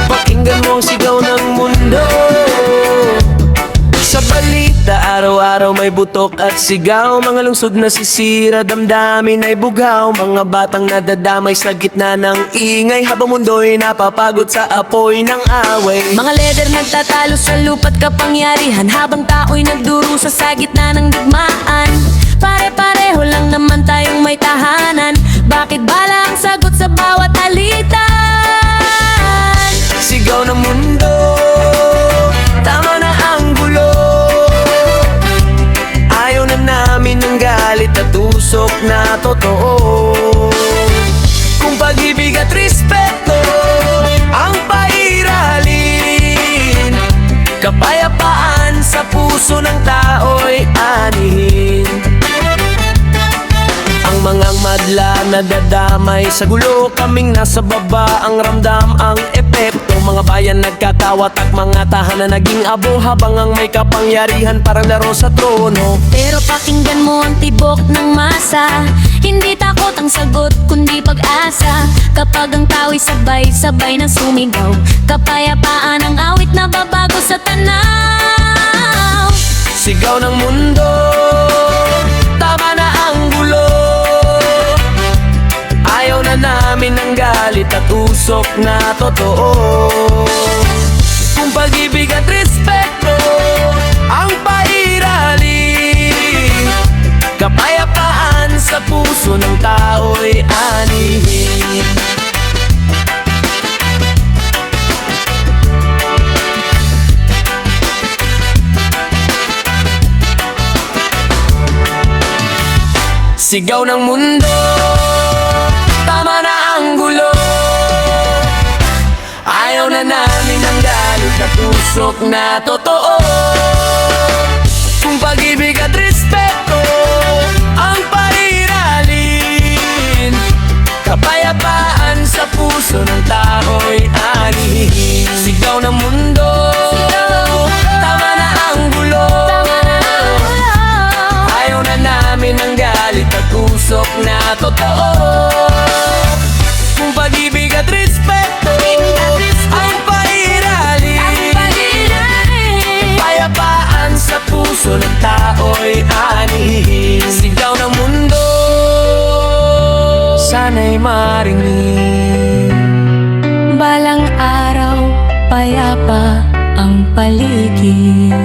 Pakinggan mo ang sigaw ng mundo. Sa balita, araw-araw may butok at sigaw. Mga lungsod na sisira, damdamin ay bugaw. Mga batang nadadamay sa gitna ng ingay, habang mundo'y napapagod sa apoy ng away. Mga leader nagtatalo sa lupa't kapangyarihan, habang tao'y nagdurusa sa gitna ng digmaan. Pare-pareho lang naman tayong may tahanan, bakit bala ang sagot sa bawat alitan? Sigaw ng mundo, tama na ang gulo. Ayaw na namin ng galit at usok na totoo. Kung pag-ibig at respeto ang pairalin, kapayapaan sa puso ng tao'y anihin. Ang mga madla na dadamay sa gulo, kaming nasa baba ang ramdam ang epekto. Mga bayan nagkakawat at mga tahanan naging abo, habang ang may kapangyarihan parang laro sa trono. Pero pakinggan mo ang tibok ng masa, hindi takot ang sagot kundi pag-asa. Kapag ang tao'y sabay-sabay na sumigaw, kapayapaan ang awit na babago sa tanaw. Sigaw ng mundo, tama na ang gulo. Ayaw na namin ng galit at usok na totoo. Kung pag-ibig at respeto ang pairalin, kapayapaan sa puso ng tao'y anihin. Sigaw ng mundo, tama na ang gulo. Ayaw na namin ang galit at usok na totoo. Kung pag-ibig at respeto ang pairalin, kapayapaan sa puso ng tao'y anihin. Sigaw ng mundo, tama na ang gulo. Ayaw na namin ang galit at usok na totoo. Kung pag-ibig at respeto ang pairalin, kapayapaan sa puso ng tao'y anihin. Sigaw ng mundo, sana'y marinig. Balang araw, payapa ang paligid.